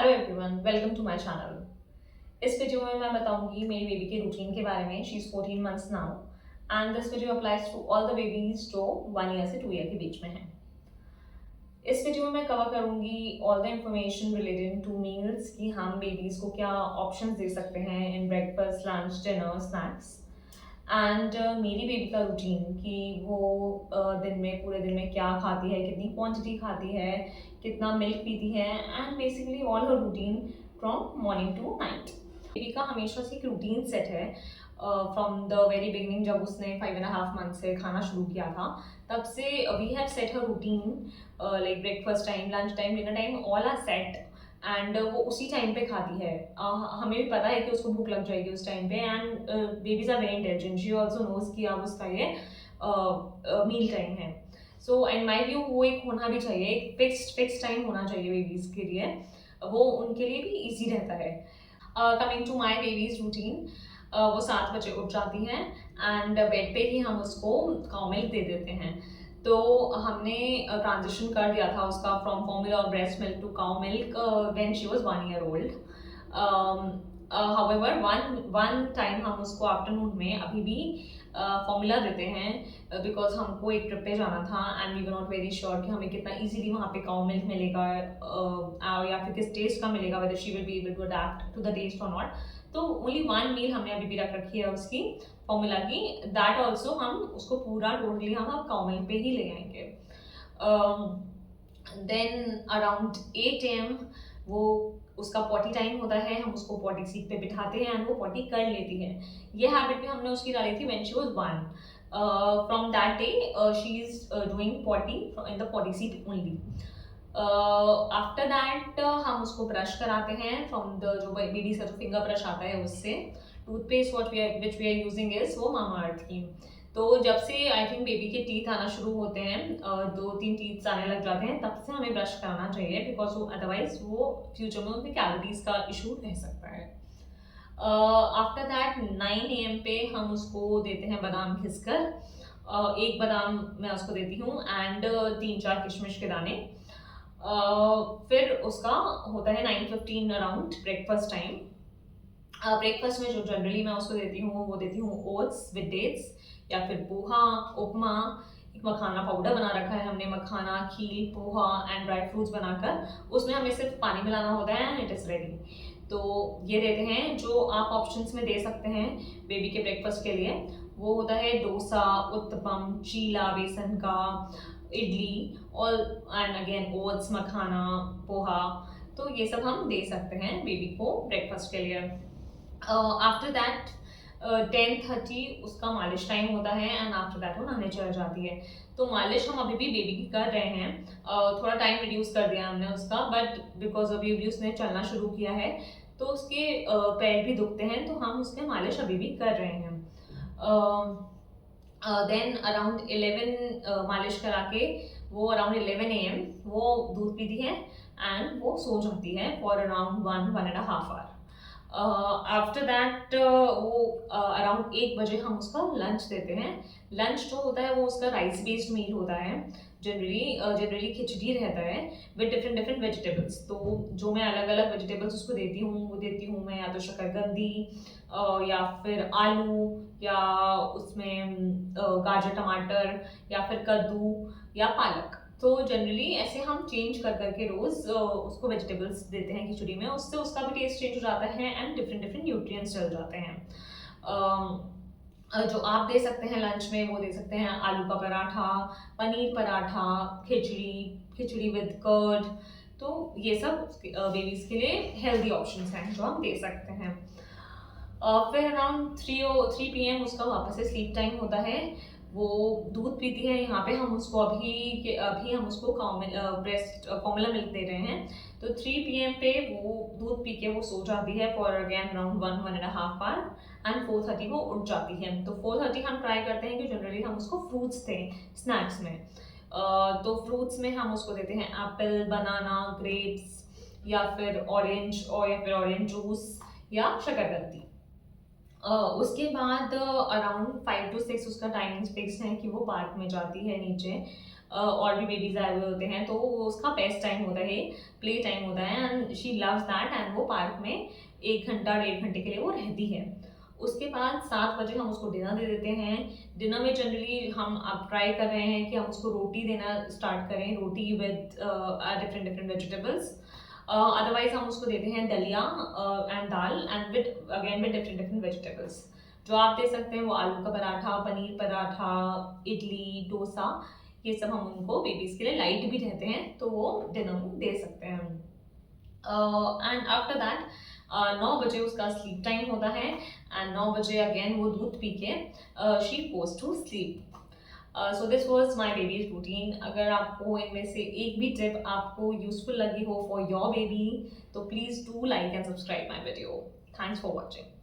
Hello everyone, welcome to my channel. इस video में मैं बताऊंगी मेरी बेबी के रूटीन के बारे में। She is 14 months now and this video applies to all the babies जो 1 ईयर से 2 ईयर के बीच में हैं। इस वीडियो में मैं कवर करूंगी all the information related two meals कि हम बेबीज को क्या ऑप्शंस दे सकते हैं in breakfast, lunch, dinner, snacks and मेरी बेबी का रूटीन कि वो दिन में पूरे दिन में क्या खाती है, कितनी क्वांटिटी खाती है, कितना मिल्क पीती है and basically all her routine from morning to night. Baby का हमेशा से एक रूटीन सेट है फ्रॉम द वेरी बिगनिंग। जब उसने 5.5 मंथ से खाना शुरू किया था तब से we have set her routine like breakfast time, lunch time, dinner time, all are set and वो उसी टाइम पे खाती है। हमें भी पता है कि उसको भूख लग जाएगी उस टाइम पे and babies are very intelligent. She also knows कि अब उसका ये मील टाइम है। सो इन माई व्यू वो एक होना भी चाहिए, एक फिक्स टाइम होना चाहिए बेबीज के लिए, वो उनके लिए भी ईजी रहता है। Coming to my baby's routine, वो 7 बजे उठ जाती हैं एंड बेड पे ही हम उसको काउ मिल्क दे देते हैं। तो हमने ट्रांजिशन कर दिया था उसका फ्रॉम फॉर्मूला और breast milk to cow milk when she was 1 year old. However one time हम उसको आफ्टरनून में अभी भी फॉर्मूला देते हैं बिकॉज हमको एक ट्रिप पे जाना था and we were not very sure कि हमें कितना इजीली वहाँ पे काउ मिल्क मिलेगा या फिर किस टेस्ट का मिलेगा, whether she will be able to adapt to the taste or not. तो ओनली 1 मील हमने अभी भी रख रखी है उसकी फॉर्मूला की, दैट ऑल्सो हम उसको पूरा टोटली हम अब काउ मिल्क पे ही ले आएंगे। देन अराउंड 8 AM वो उसका पॉटी टाइम होता है, हम उसको पॉटी सीट पे बिठाते हैं एंड वो पॉटी कर लेती है। ये हैबिट भी हमने उसकी डाली थी when she was 1। From that day she is doing potty in the potty seat only. After that हम उसको ब्रश कराते हैं फ्रॉम द जो बेबी का जो फिंगर ब्रश आता है उससे। Toothpaste which we are using is वो मामा अर्थ की। तो जब से आई थिंक बेबी के टीथ आना शुरू होते हैं, 2-3 टीथ आने लग जाते हैं, तब से हमें ब्रश कराना चाहिए बिकॉज वो अदरवाइज वो फ्यूचर में उनके कैविटीज का इशू रह सकता है। आफ्टर दैट 9 AM पे हम उसको देते हैं बादाम घिसकर। एक बादाम मैं उसको देती हूँ एंड 3-4 किशमिश के दाने। फिर उसका होता है 9:15 अराउंड ब्रेकफास्ट टाइम। ब्रेकफास्ट में जो जनरली मैं उसको देती हूँ वो देती हूँ ओट्स विद डेट्स या फिर पोहा, उपमा। एक मखाना पाउडर बना रखा है हमने, मखाना, खीर, पोहा एंड ड्राई फ्रूट्स बनाकर उसमें हमें सिर्फ पानी मिलाना होता है एंड इट इज़ रेडी। तो ये देते हैं। जो आप ऑप्शंस में दे सकते हैं बेबी के ब्रेकफास्ट के लिए वो होता है डोसा, उत्तपम, चीला बेसन का, इडली और एंड अगेन ओट्स, मखाना, पोहा। तो ये सब हम दे सकते हैं बेबी को ब्रेकफास्ट के लिए। आफ्टर दैट 10:30 उसका मालिश टाइम होता है एंड आफ्टर दैट वो नहाने चल जाती है। तो मालिश हम अभी भी बेबी की कर रहे हैं। थोड़ा टाइम रिड्यूस कर दिया हमने उसका, बट बिकॉज अभी अभी उसने चलना शुरू किया है तो उसके पैर भी दुखते हैं, तो हम उसके मालिश अभी भी कर रहे हैं। देन अराउंड 11 मालिश करा के वो अराउंड 11 AM वो दूध पीती है एंड वो सो जाती है for around 1.5 hour. After that वो अराउंड 1 बजे हम उसका लंच देते हैं। लंच जो होता है वो उसका राइस बेस्ड मील होता है, जनरली खिचड़ी रहता है विद डिफरेंट वेजिटेबल्स। तो जो मैं अलग अलग वेजिटेबल्स उसको देती हूँ वो देती हूँ मैं या तो शकरकंदी या फिर आलू या उसमें गाजर, टमाटर या फिर कद्दू या पालक। तो जनरली ऐसे हम चेंज कर करके रोज उसको वेजिटेबल्स देते हैं खिचड़ी में, उससे उसका भी टेस्ट चेंज हो जाता है एंड डिफरेंट न्यूट्रिएंट्स चल जाते हैं। जो आप दे सकते हैं लंच में वो दे सकते हैं आलू का पराठा, पनीर पराठा, खिचड़ी विद कर्ड। तो ये सब बेबीज के लिए हेल्दी ऑप्शंस हैं जो हम दे सकते हैं। फिर अराउंड 3 PM उसका वापस से स्लीप टाइम होता है। वो दूध पीती है। यहाँ पे हम उसको अभी हम उसको ब्रेस्ट फॉर्मूला मिल्क दे रहे हैं। तो 3 PM पे वो दूध पी के वो सो जाती है for again around 1.5 our and 4:30 वो उठ जाती है। तो 4:30 हम ट्राई करते हैं कि जनरली हम उसको फ्रूट्स दें स्नैक्स में। तो फ्रूट्स में हम उसको देते हैं एप्पल, बनाना, ग्रेप्स या फिर ऑरेंज जूस या शकरकंदी। उसके बाद अराउंड 5 to 6 उसका टाइमिंग फिक्स है कि वो पार्क में जाती है नीचे। और भी बेबीज आए हुए होते हैं, तो वो उसका बेस्ट टाइम होता है, प्ले टाइम होता है, and she loves that, and वो पार्क में 1 घंटा 1.5 घंटे के लिए वो रहती है। उसके बाद 7 बजे हम उसको डिनर दे देते हैं। डिनर में जनरली हम अब ट्राई कर रहे हैं कि हम उसको रोटी देना स्टार्ट करें, रोटी with different different vegetables. Otherwise हम उसको देते हैं दलिया एंड दाल, and with again with different different vegetables. जो आप दे सकते हैं वो आलू का पराठा, पनीर पराठा, इडली, डोसा, ये सब हम उनको बेबीज के लिए लाइट भी रहते हैं, तो वो डिनर में दे सकते हैं। एंड आफ्टर दैट 9 बजे उसका स्लीप टाइम होता है, एंड 9 बजे अगेन वो दूध पी के she goes to sleep. So this was my baby's routine. अगर आपको इनमें से एक भी टिप आपको यूजफुल लगी हो फॉर योर बेबी, तो please do like and subscribe my video. Thanks for watching.